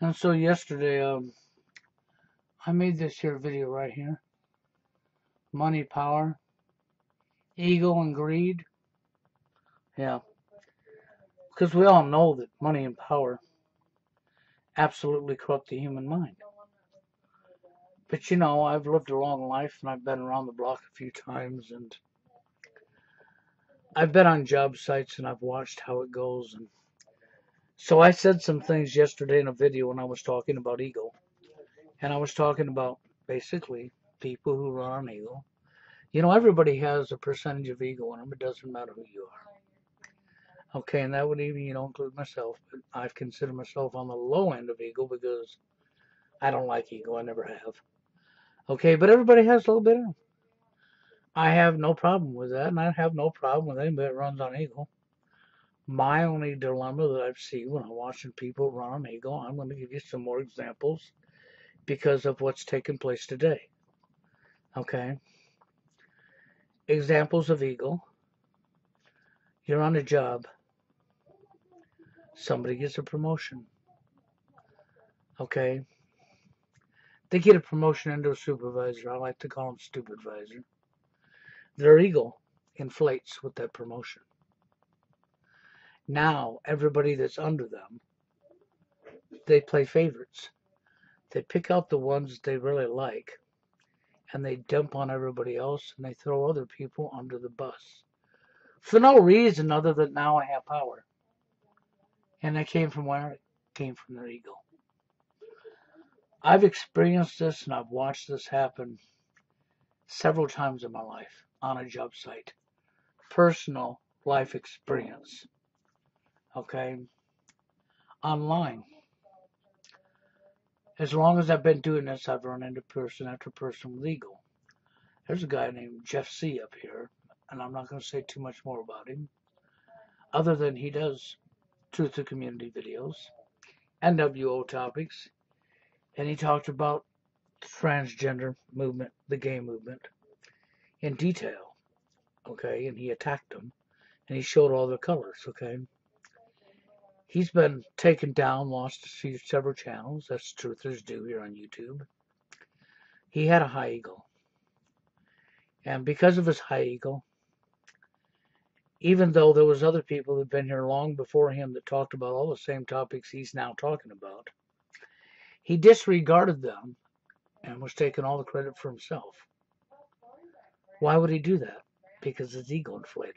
And so yesterday, I made this here video right here. Money, power, ego, and greed. Yeah, because we all know that money and power absolutely corrupt the human mind. But I've lived a long life and I've been around the block a few times and I've been on job sites and I've watched how it goes. And so I said some things yesterday in a video when I was talking about ego. And I was talking about basically people who run on ego. Everybody has a percentage of ego in them. It doesn't matter who you are. Okay, and that would even, include myself. But I've considered myself on the low end of ego because I don't like ego. I never have. Okay, but everybody has a little bit of it. I have no problem with that, and I have no problem with anybody that runs on ego. My only dilemma that I've seen when I'm watching people run on ego, I'm going to give you some more examples because of what's taking place today. Okay? Examples of ego. You're on a job. Somebody gets a promotion. Okay? They get a promotion into a supervisor. I like to call them stupid visor. Their ego inflates with that promotion. Now, everybody that's under them, they play favorites. They pick out the ones they really like and they dump on everybody else and they throw other people under the bus for no reason other than now I have power. And that came from where? It came from their ego. I've experienced this and I've watched this happen several times in my life on a job site. Personal life experience. Okay? Online. As long as I've been doing this, I've run into person after person with ego. There's a guy named Jeff C. up here, and I'm not going to say too much more about him, other than he does Truth to Community videos, NWO topics, and he talked about the transgender movement, the gay movement, in detail, okay, and he attacked them, and he showed all the colors, okay. He's been taken down, lost several channels, as truthers do here on YouTube. He had a high ego, and because of his high ego, even though there was other people that had been here long before him that talked about all the same topics he's now talking about, he disregarded them and was taking all the credit for himself. Why would he do that? Because his ego inflated.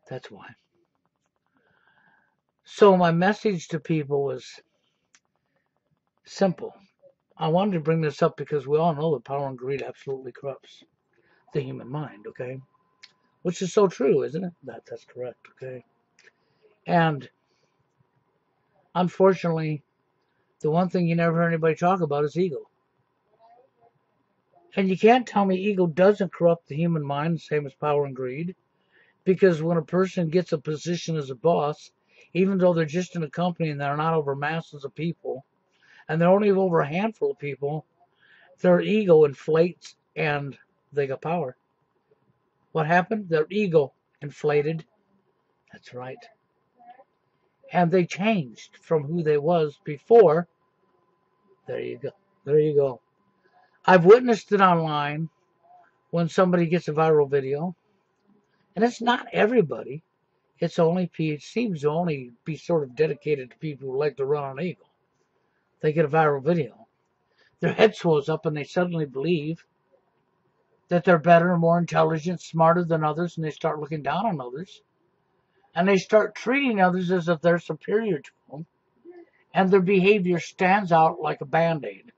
That's why. So my message to people was simple. I wanted to bring this up because we all know that power and greed absolutely corrupts the human mind, okay? Which is so true, isn't it? That's correct, okay? And unfortunately, the one thing you never hear anybody talk about is ego. And you can't tell me ego doesn't corrupt the human mind the same as power and greed. Because when a person gets a position as a boss, even though they're just in a company and they're not over masses of people, and they're only over a handful of people, their ego inflates and they got power. What happened? Their ego inflated. That's right. And they changed from who they was before. There you go. There you go. I've witnessed it online when somebody gets a viral video. And it's not everybody. It seems to only be sort of dedicated to people who like to run on ego. They get a viral video. Their head swells up and they suddenly believe that they're better, more intelligent, smarter than others, and they start looking down on others. And they start treating others as if they're superior to them. And their behavior stands out like a band-aid.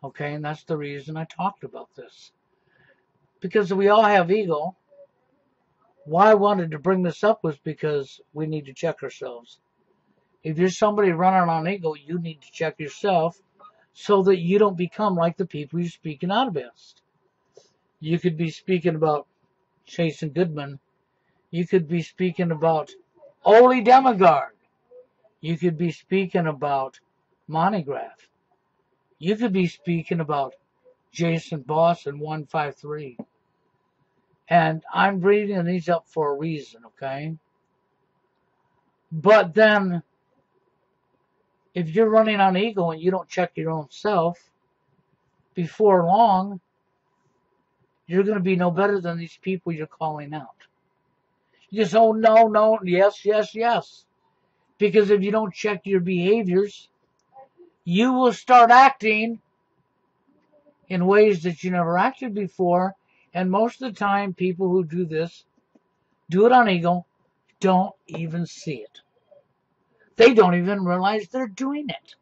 Okay, and that's the reason I talked about this. Because we all have ego. Why I wanted to bring this up was because we need to check ourselves. If you're somebody running on ego, you need to check yourself so that you don't become like the people you're speaking out against. You could be speaking about Jason Goodman. You could be speaking about Ole Demigard. You could be speaking about Monograph. You could be speaking about Jason Boss and 153. And I'm reading these up for a reason, okay? But then, if you're running on ego and you don't check your own self, before long, you're going to be no better than these people you're calling out. You just, oh, no, no, yes, yes, yes. Because if you don't check your behaviors, you will start acting in ways that you never acted before. And most of the time, people who do this, do it on ego, don't even see it. They don't even realize they're doing it.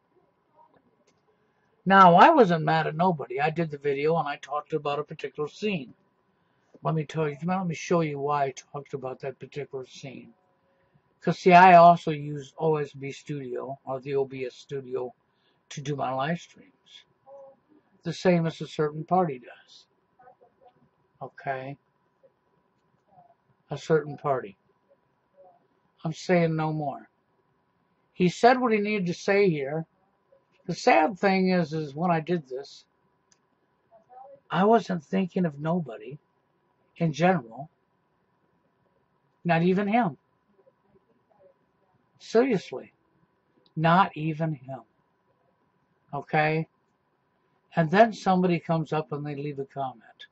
Now, I wasn't mad at nobody. I did the video and I talked about a particular scene. Let me show you why I talked about that particular scene. Because, see, I also use OSB Studio, or the OBS Studio, to do my live streams. The same as a certain party does. Okay? A certain party. I'm saying no more. He said what he needed to say here. The sad thing is when I did this, I wasn't thinking of nobody in general. Not even him. Seriously. Not even him. Okay? And then somebody comes up and they leave a comment.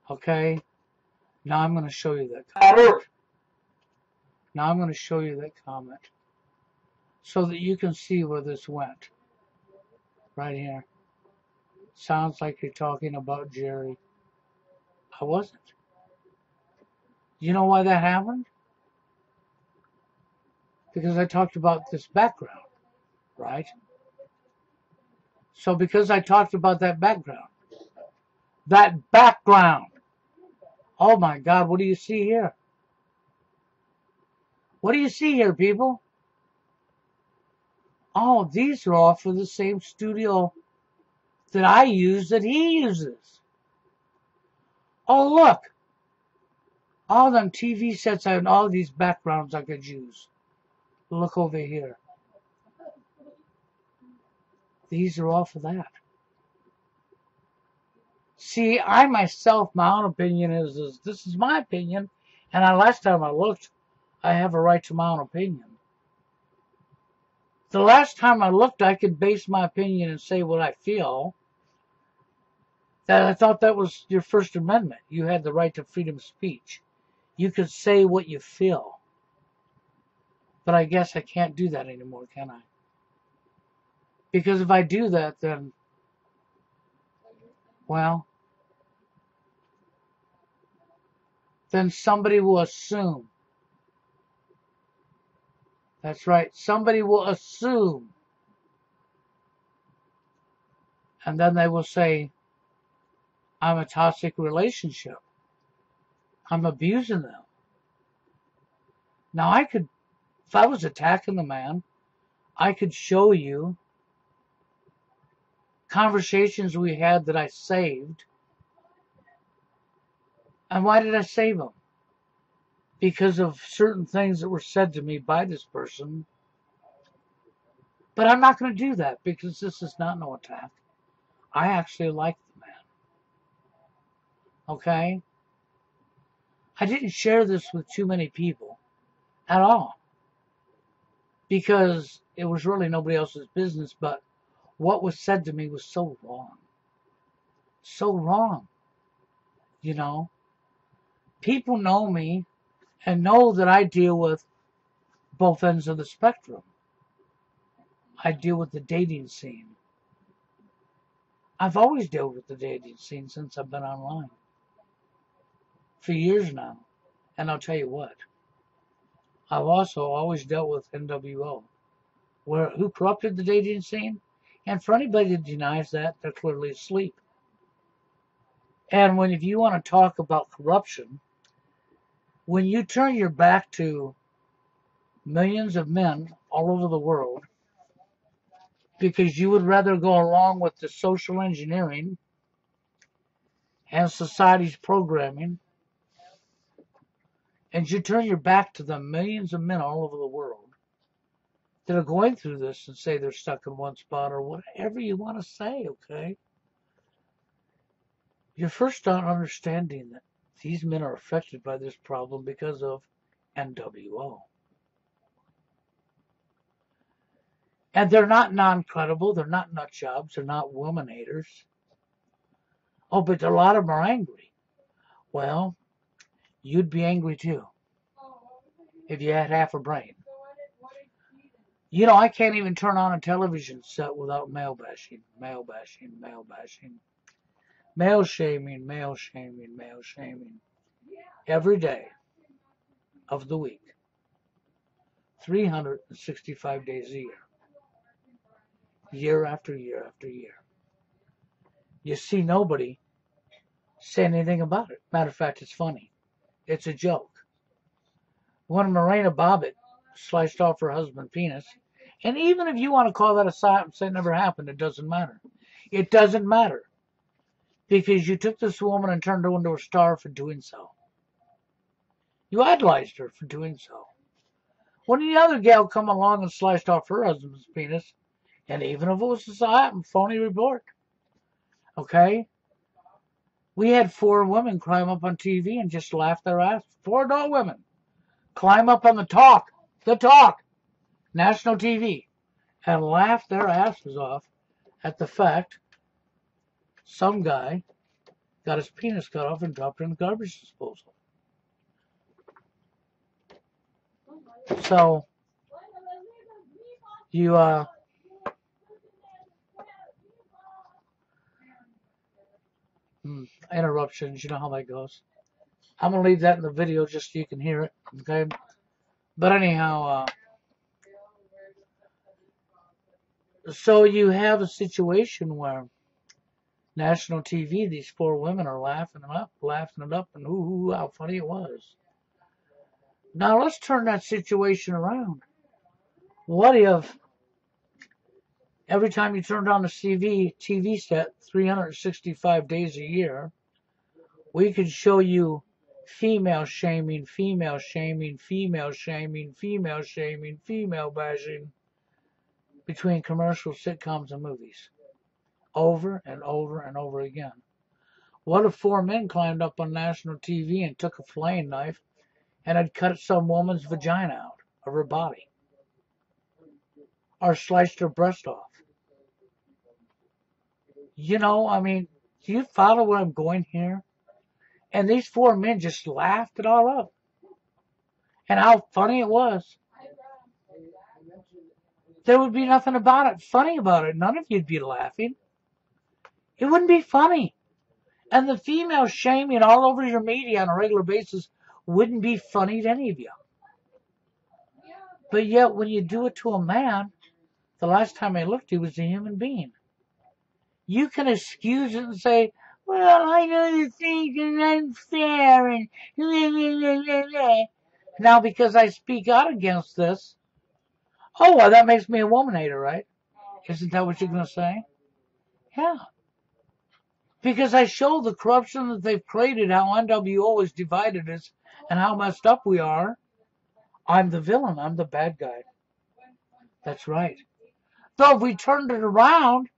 Okay? Now I'm going to show you that comment. Now I'm going to show you that comment so that you can see where this went. Right here. Sounds like you're talking about Jerry. I wasn't. You know why that happened? Because I talked about this background, right? So because I talked about that background, oh my God, what do you see here? What do you see here, people? Oh, these are all for the same studio that I use that he uses. Oh, look. All them TV sets and all these backgrounds I could use. Look over here. These are all for that. See, I myself, my own opinion is this is my opinion, and last time I looked, I have a right to my own opinion. The last time I looked, I could base my opinion and say what I feel. That I thought that was your First Amendment. You had the right to freedom of speech. You could say what you feel. But I guess I can't do that anymore, can I? Because if I do that, then, well, then somebody will assume. That's right. Somebody will assume. And then they will say, I'm a toxic relationship. I'm abusing them. Now I could, if I was attacking the man, I could show you conversations we had that I saved. And why did I save them? Because of certain things that were said to me by this person. But I'm not going to do that because this is not no attack. I actually like the man. Okay? I didn't share this with too many people at all because it was really nobody else's business, but what was said to me was so wrong. So wrong. You know? People know me and know that I deal with both ends of the spectrum. I deal with the dating scene. I've always dealt with the dating scene since I've been online. For years now. And I'll tell you what. I've also always dealt with NWO. Who corrupted the dating scene? And for anybody that denies that, they're clearly asleep. And if you want to talk about corruption, when you turn your back to millions of men all over the world, because you would rather go along with the social engineering and society's programming, and you turn your back to the millions of men all over the world that are going through this and say they're stuck in one spot or whatever you want to say, okay? You're first not understanding that these men are affected by this problem because of NWO. And they're not non-credible. They're not nut jobs. They're not woman haters. Oh, but a lot of them are angry. Well, you'd be angry too if you had half a brain. You know, I can't even turn on a television set without male bashing, male bashing, male bashing, male shaming, male shaming, male shaming. Every day of the week, 365 days a year, year after year after year. You see nobody say anything about it. Matter of fact, it's funny. It's a joke. When Miranda Bobbitt sliced off her husband's penis, and even if you want to call that a science and say it never happened, it doesn't matter. It doesn't matter. Because you took this woman and turned her into a star for doing so. You idolized her for doing so. When the other gal come along and sliced off her husband's penis, and even if it was a phony report, okay? We had 4 women climb up on TV and just laugh their ass. 4 adult women climb up on the talk, national TV, and laugh their asses off at the fact some guy got his penis cut off and dropped in the garbage disposal. So, you, interruptions, you know how that goes. I'm going to leave that in the video just so you can hear it, okay? But anyhow, so you have a situation where national TV, these 4 women are laughing it up, and ooh, how funny it was. Now let's turn that situation around. What if every time you turned on the TV set 365 days a year, we could show you female shaming, female shaming, female shaming, female shaming, female bashing between commercial sitcoms and movies over and over and over again? What if 4 men climbed up on national TV and took a flaying knife and had cut some woman's vagina out of her body? Or sliced her breast off? You know, I mean, do you follow where I'm going here? And these 4 men just laughed it all up. And how funny it was. There would be nothing funny about it. None of you'd be laughing. It wouldn't be funny. And the female shaming all over your media on a regular basis wouldn't be funny to any of you. But yet, when you do it to a man, the last time I looked, he was a human being. You can excuse it and say, well, I know you think it's unfair and now because I speak out against this, oh, well, that makes me a woman hater, right? Isn't that what you're going to say? Yeah. Because I show the corruption that they've created, how NWO is divided us, and how messed up we are. I'm the villain. I'm the bad guy. That's right. So if we turned it around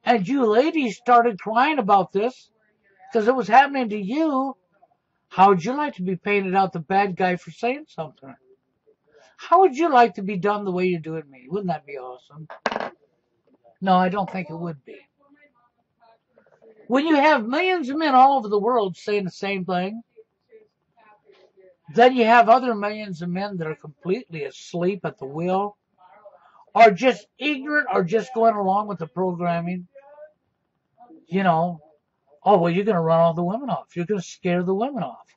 and you ladies started crying about this because it was happening to you, how would you like to be painted out the bad guy for saying something? How would you like to be done the way you're doing me? Wouldn't that be awesome? No, I don't think it would be. When you have millions of men all over the world saying the same thing, then you have other millions of men that are completely asleep at the wheel, or just ignorant, or just going along with the programming. You know, oh, well, you're going to run all the women off. You're going to scare the women off.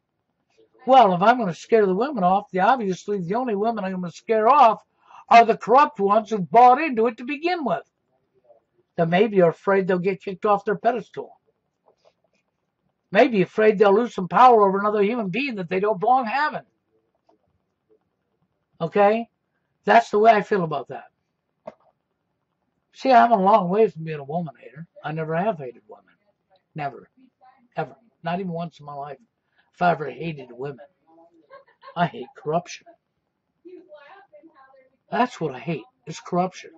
Well, if I'm going to scare the women off, obviously the only women I'm going to scare off are the corrupt ones who bought into it to begin with. That maybe are afraid they'll get kicked off their pedestal. Maybe afraid they'll lose some power over another human being that they don't belong having. Okay? That's the way I feel about that. See, I'm a long way from being a woman hater. I never have hated women. Never. Ever. Not even once in my life. If I ever hated women. I hate corruption. That's what I hate, is corruption.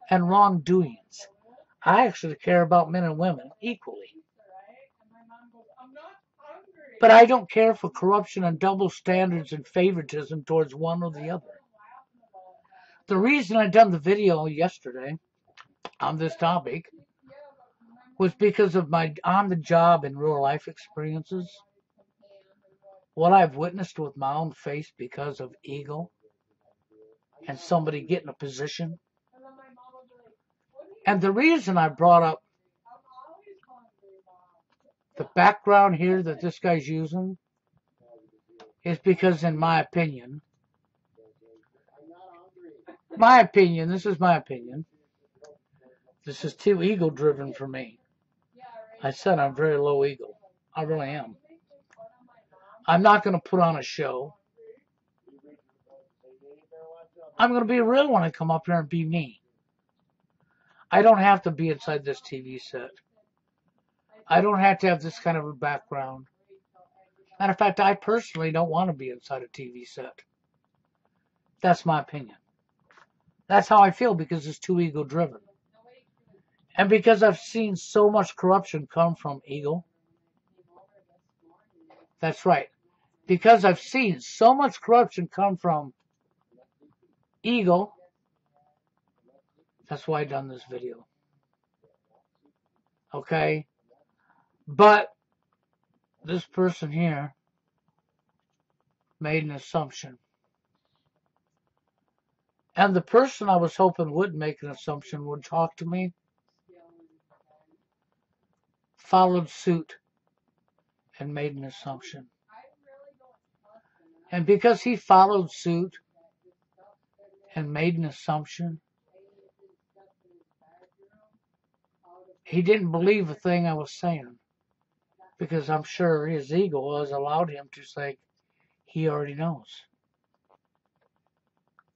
And wrongdoings. I actually care about men and women equally. But I don't care for corruption and double standards and favoritism towards one or the other. the reason I done the video yesterday on this topic was because of my on-the-job and real-life experiences. What I've witnessed with my own face because of ego and somebody getting a position. And the reason I brought up the background here that this guy's using is because, in my opinion, this is my opinion, this is too ego-driven for me. I said I'm very low ego. I really am. I'm not going to put on a show. I'm going to be real when I come up here and be me. I don't have to be inside this TV set. I don't have to have this kind of a background. Matter of fact, I personally don't want to be inside a TV set. That's my opinion. That's how I feel because it's too ego-driven. And because I've seen so much corruption come from ego. That's right. Because I've seen so much corruption come from ego, that's why I've done this video. Okay? But this person here made an assumption. And the person I was hoping would make an assumption would talk to me, followed suit and made an assumption. And because he followed suit and made an assumption, he didn't believe a thing I was saying. Because I'm sure his ego has allowed him to say he already knows.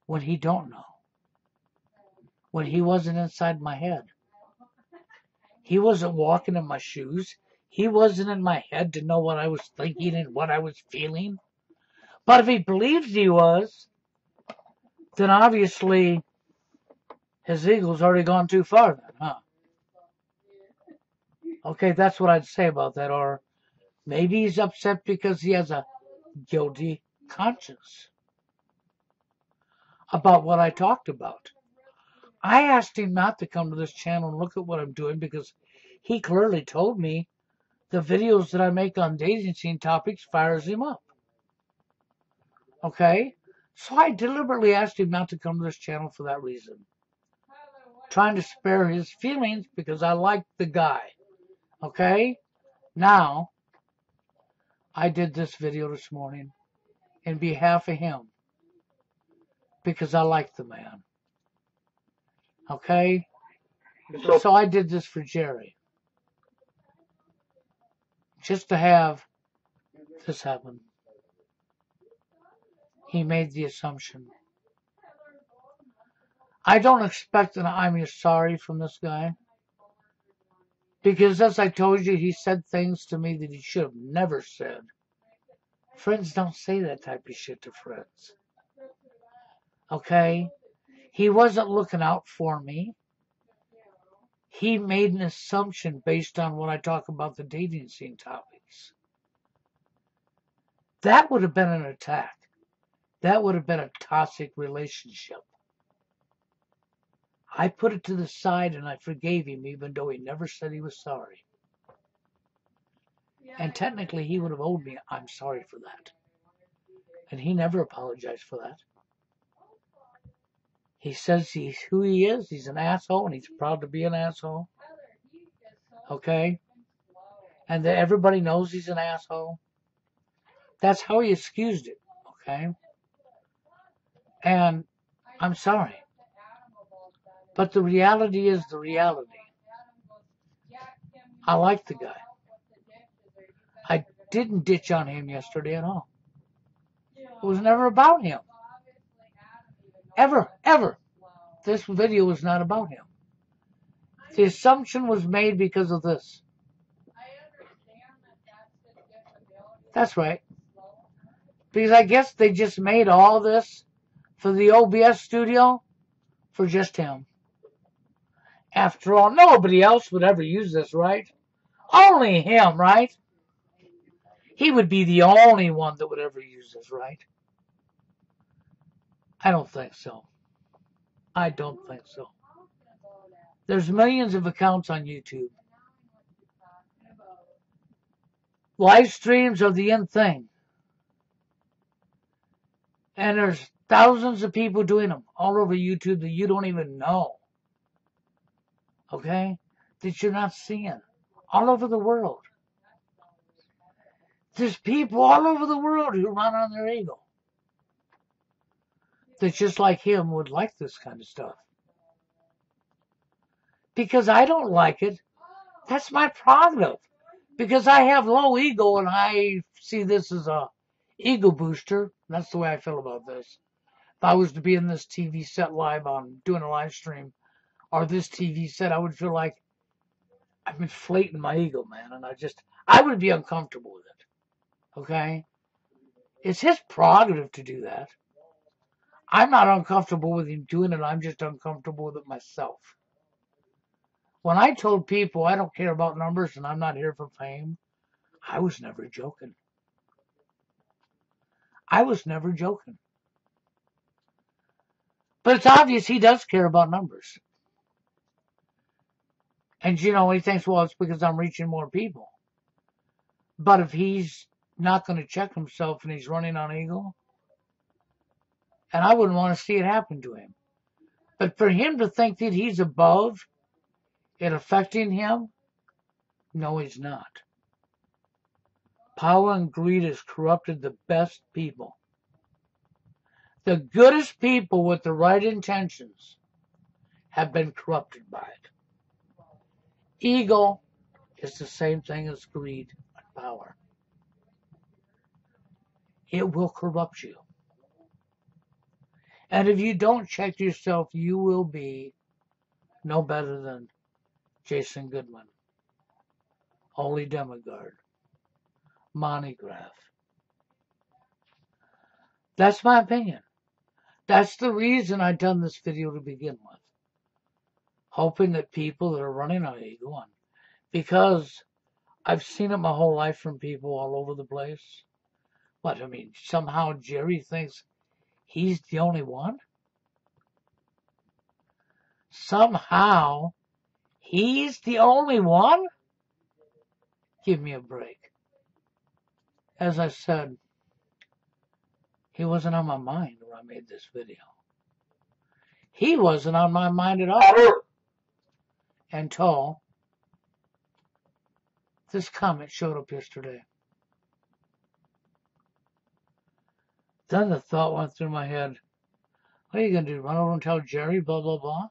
When he don't know. When he wasn't inside my head. He wasn't walking in my shoes. He wasn't in my head to know what I was thinking and what I was feeling. But if he believed he was, then obviously his ego's already gone too far then, huh? Okay, that's what I'd say about that. Or maybe he's upset because he has a guilty conscience about what I talked about. I asked him not to come to this channel and look at what I'm doing because he clearly told me the videos that I make on dating scene topics fires him up. Okay? So I deliberately asked him not to come to this channel for that reason. Trying to spare his feelings because I like the guy. Okay? Now, I did this video this morning in behalf of him because I like the man. Okay? So I did this for Jerry. Just to have this happen. He made the assumption. I don't expect an I'm sorry from this guy. Because as I told you, he said things to me that he should have never said. Friends don't say that type of shit to friends. Okay? He wasn't looking out for me. He made an assumption based on what I talk about the dating scene topics. That would have been an attack. That would have been a toxic relationship. I put it to the side and I forgave him even though he never said he was sorry. And technically he would have owed me, I'm sorry for that. And he never apologized for that. He says he's who he is. He's an asshole and he's proud to be an asshole. Okay? And that everybody knows he's an asshole. That's how he excused it. Okay? And I'm sorry. But the reality is the reality. I like the guy. I didn't ditch on him yesterday at all. It was never about him. Ever, ever. This video was not about him. The assumption was made because of this. That's right. Because I guess they just made all this for the OBS studio for just him. After all, nobody else would ever use this, right? Only him, right? He would be the only one that would ever use this, right? I don't think so. I don't think so. There's millions of accounts on YouTube. Live streams are the in thing. And there's thousands of people doing them all over YouTube that you don't even know. Okay? That you're not seeing. All over the world. There's people all over the world who run on their ego. That just like him would like this kind of stuff. Because I don't like it. That's my prerogative. Because I have low ego and I see this as a ego booster. That's the way I feel about this. If I was to be in this TV set live on doing a live stream or this TV set, I would feel like I'm inflating my ego, man. And I would be uncomfortable with it. Okay? It's his prerogative to do that. I'm not uncomfortable with him doing it. I'm just uncomfortable with it myself. When I told people I don't care about numbers and I'm not here for fame, I was never joking. I was never joking. But it's obvious he does care about numbers. And, you know, he thinks, well, it's because I'm reaching more people. But if he's not going to check himself and he's running on ego, and I wouldn't want to see it happen to him. But for him to think that he's above it affecting him, no, he's not. Power and greed has corrupted the best people. The goodest people with the right intentions have been corrupted by it. Ego is the same thing as greed and power. It will corrupt you. And if you don't check yourself, you will be no better than Jason Goodman, Holy Demigod, Montygraph. That's my opinion. That's the reason I've done this video to begin with. Hoping that people that are running on ego on, because I've seen it my whole life from people all over the place. What, I mean, somehow Jerry thinks he's the only one? Somehow he's the only one? Give me a break. As I said, he wasn't on my mind when I made this video. He wasn't on my mind at all until this comment showed up yesterday. Then the thought went through my head, what are you going to do, run over and tell Jerry, blah, blah, blah?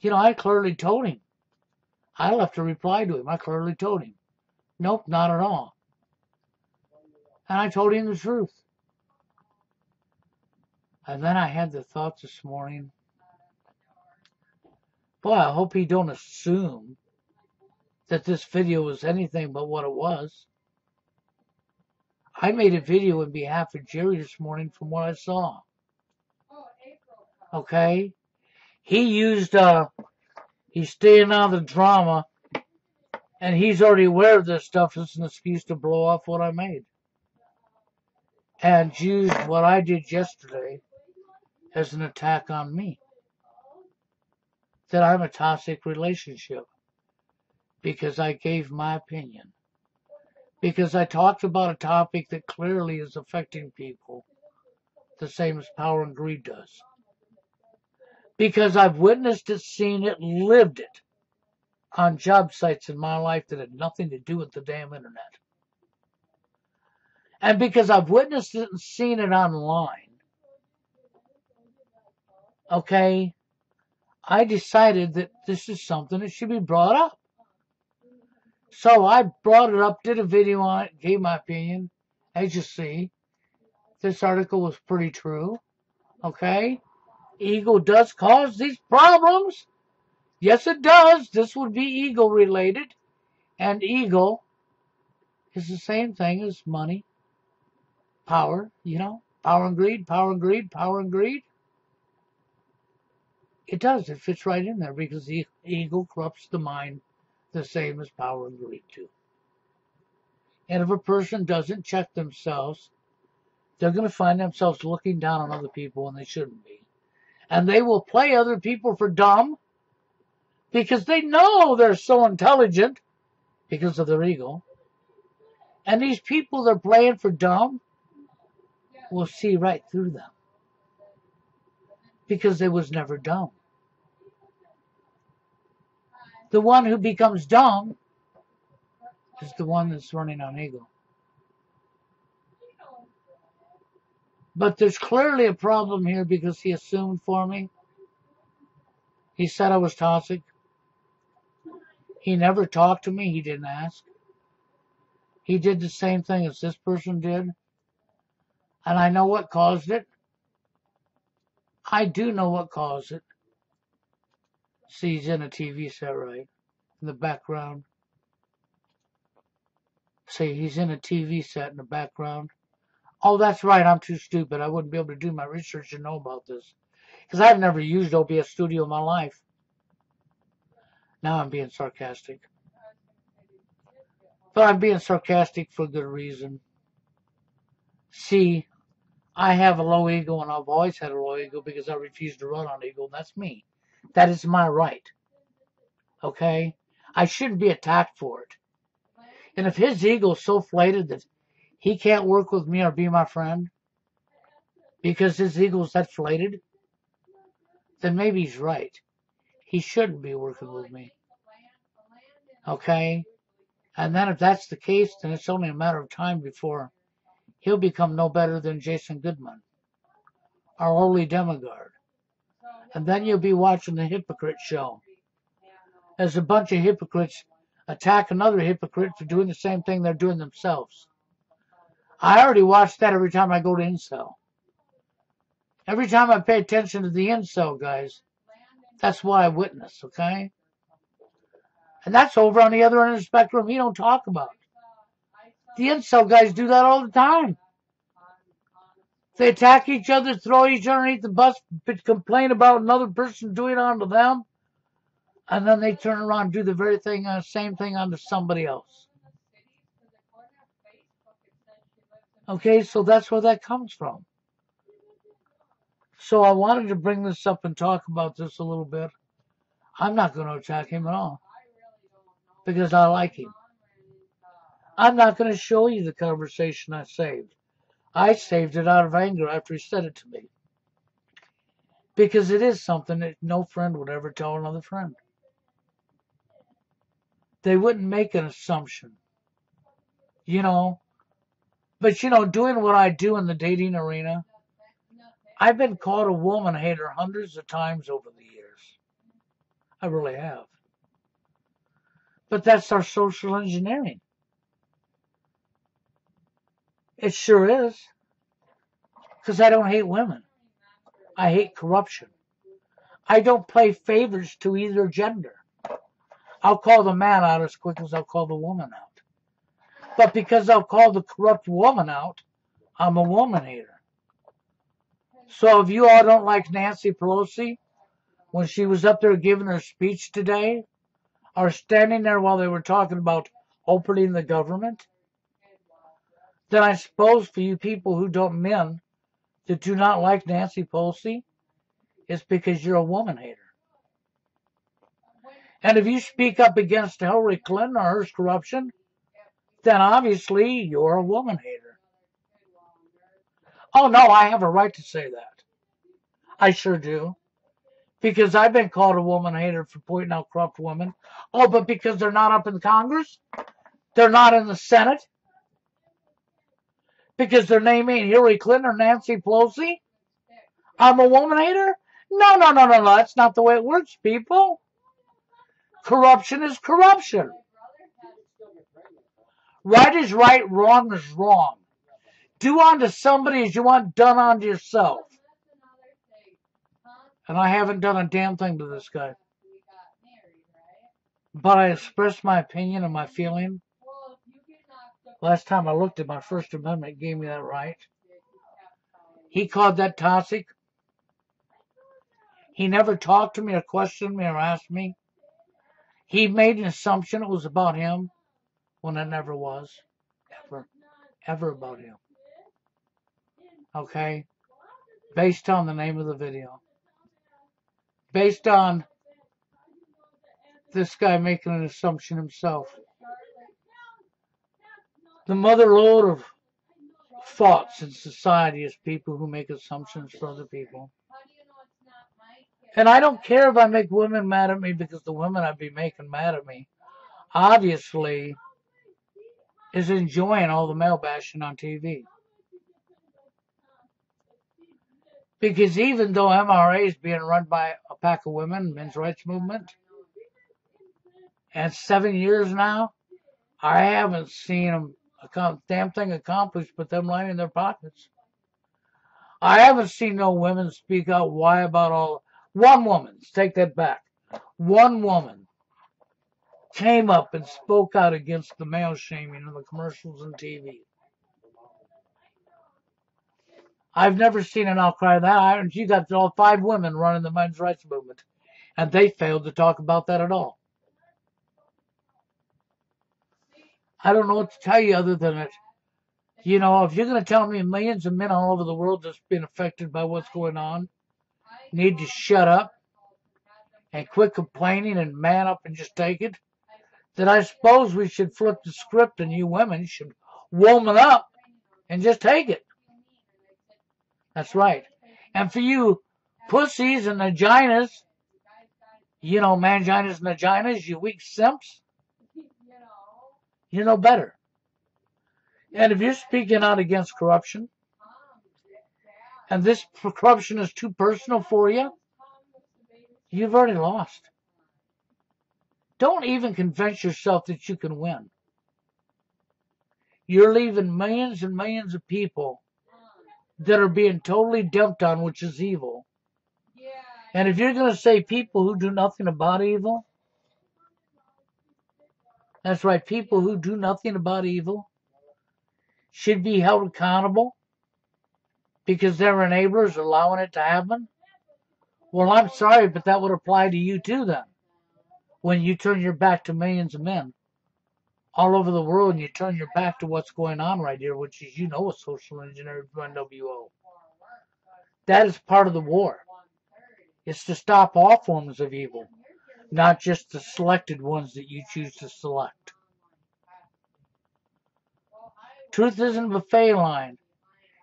You know, I clearly told him. I left a reply to him. I clearly told him. Nope, not at all. And I told him the truth. And then I had the thought this morning, boy, I hope he don't assume that this video was anything but what it was. I made a video on behalf of Jerry this morning from what I saw. Okay? He used, he's staying out of the drama, and he's already aware of this stuff as an excuse to blow off what I made. And used what I did yesterday as an attack on me. That I'm a toxic relationship. Because I gave my opinion. Because I talked about a topic that clearly is affecting people the same as power and greed does. Because I've witnessed it, seen it, lived it on job sites in my life that had nothing to do with the damn internet. And because I've witnessed it and seen it online, okay, I decided that this is something that should be brought up. So I brought it up, did a video on it, gave my opinion. As you see, this article was pretty true. Okay? Ego does cause these problems. Yes, it does. This would be ego related. And ego is the same thing as money, power, you know, power and greed, power and greed, power and greed. It does. It fits right in there because the ego corrupts the mind the same as power and greed too. And if a person doesn't check themselves, they're going to find themselves looking down on other people when they shouldn't be. And they will play other people for dumb because they know they're so intelligent because of their ego. And these people they're playing for dumb will see right through them because they was never dumb. The one who becomes dumb is the one that's running on ego. But there's clearly a problem here because he assumed for me. He said I was toxic. He never talked to me. He didn't ask. He did the same thing as this person did. And I know what caused it. I do know what caused it. See, he's in a TV set, right? In the background. See, he's in a TV set in the background. Oh, that's right. I'm too stupid. I wouldn't be able to do my research and know about this. Because I've never used OBS Studio in my life. Now I'm being sarcastic. But I'm being sarcastic for good reason. See, I have a low ego and I've always had a low ego because I refuse to run on ego. That's me. That is my right. Okay? I shouldn't be attacked for it. And if his ego is so flated that he can't work with me or be my friend because his ego is that flated, then maybe he's right. He shouldn't be working with me. Okay? And then if that's the case, then it's only a matter of time before he'll become no better than Jason Goodman, our holy demigod. And then you'll be watching the hypocrite show. As a bunch of hypocrites attack another hypocrite for doing the same thing they're doing themselves. I already watch that every time I go to Incel. Every time I pay attention to the Incel guys, that's what I witness, okay? And that's over on the other end of the spectrum you don't talk about. The Incel guys do that all the time. They attack each other, throw each other underneath the bus, complain about another person doing it onto them, and then they turn around and do the very thing, same thing onto somebody else. Okay, so that's where that comes from. So I wanted to bring this up and talk about this a little bit. I'm not going to attack him at all because I like him. I'm not going to show you the conversation I saved. I saved it out of anger after he said it to me. Because it is something that no friend would ever tell another friend. They wouldn't make an assumption. You know. But, you know, doing what I do in the dating arena, I've been called a woman hater hundreds of times over the years. I really have. But that's our social engineering. It sure is. Because I don't hate women. I hate corruption. I don't play favors to either gender. I'll call the man out as quick as I'll call the woman out. But because I'll call the corrupt woman out, I'm a woman hater. So if you all don't like Nancy Pelosi, when she was up there giving her speech today, or standing there while they were talking about opening the government, then I suppose for you people who don't men that do not like Nancy Pelosi, it's because you're a woman hater. And if you speak up against Hillary Clinton or her corruption, then obviously you're a woman hater. Oh no, I have a right to say that. I sure do. Because I've been called a woman hater for pointing out corrupt women. Oh, but because they're not up in Congress? They're not in the Senate? Because their name ain't Hillary Clinton or Nancy Pelosi? I'm a woman hater? No. That's not the way it works, people. Corruption is corruption. Right is right, wrong is wrong. Do unto somebody as you want done unto yourself. And I haven't done a damn thing to this guy. But I expressed my opinion and my feeling. Last time I looked at my First Amendment, it gave me that right. He called that toxic. He never talked to me or questioned me or asked me. He made an assumption it was about him when it never was. Ever about him. Okay? Based on the name of the video. based on this guy making an assumption himself. The mother lode of thoughts in society is people who make assumptions for other people. And I don't care if I make women mad at me, because the women I'd be making mad at me obviously is enjoying all the male bashing on TV. Because even though MRA is being run by a pack of women, men's rights movement, and 7 years now, I haven't seen them a damn thing accomplished but them lining their pockets. I haven't seen no women speak out why about all. One woman, take that back. One woman came up and spoke out against the male shaming in the commercials and TV. I've never seen an outcry that. And you got all 5 women running the men's rights movement, and they failed to talk about that at all. I don't know what to tell you other than it. You know, if you're going to tell me millions of men all over the world that's been affected by what's going on need to shut up and quit complaining and man up and just take it, then I suppose we should flip the script and you women should woman up and just take it. That's right. And for you pussies and vaginas, you know, manginas and vaginas, you weak simps, you know better. And if you're speaking out against corruption, and this corruption is too personal for you, you've already lost. Don't even convince yourself that you can win. You're leaving millions and millions of people that are being totally dumped on, which is evil. And if you're going to say people who do nothing about evil, that's right, people who do nothing about evil should be held accountable because they're enablers allowing it to happen. Well, I'm sorry, but that would apply to you too then. When you turn your back to millions of men all over the world and you turn your back to what's going on right here, which is, you know, a social engineering NWO. That is part of the war. It's to stop all forms of evil, not just the selected ones that you choose to select. Truth isn't a buffet line,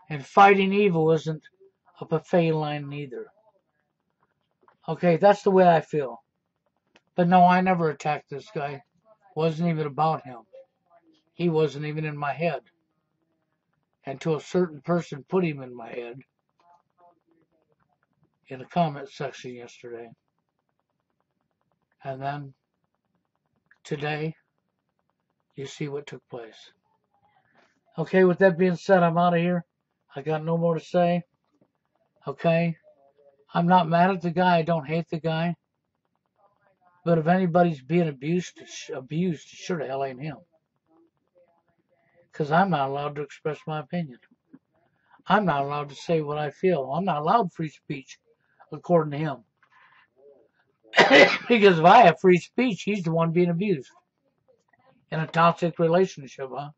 and fighting evil isn't a buffet line neither. Okay, that's the way I feel. But no, I never attacked this guy. Wasn't even about him. He wasn't even in my head. Until a certain person put him in my head in the comment section yesterday. And then today, you see what took place. Okay, with that being said, I'm out of here. I got no more to say. Okay? I'm not mad at the guy. I don't hate the guy. But if anybody's being abused, sure the hell ain't him. Because I'm not allowed to express my opinion. I'm not allowed to say what I feel. I'm not allowed free speech, according to him. Because if I have free speech, he's the one being abused. In a toxic relationship, huh?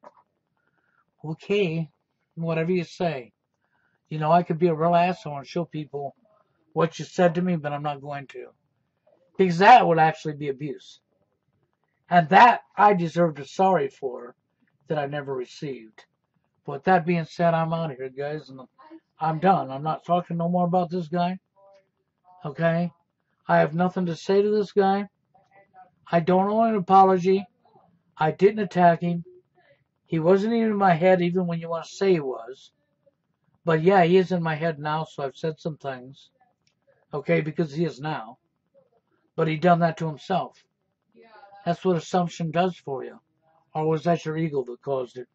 Okay, whatever you say. You know, I could be a real asshole and show people what you said to me, but I'm not going to. Because that would actually be abuse. And that I deserved a sorry for that I never received. But with that being said, I'm out of here, guys. And I'm done. I'm not talking no more about this guy. Okay? I have nothing to say to this guy. I don't owe an apology. I didn't attack him. He wasn't even in my head, even when you want to say he was. But yeah, he is in my head now, so I've said some things. Okay, because he is now. But he done that to himself. That's what assumption does for you. Or was that your ego that caused it?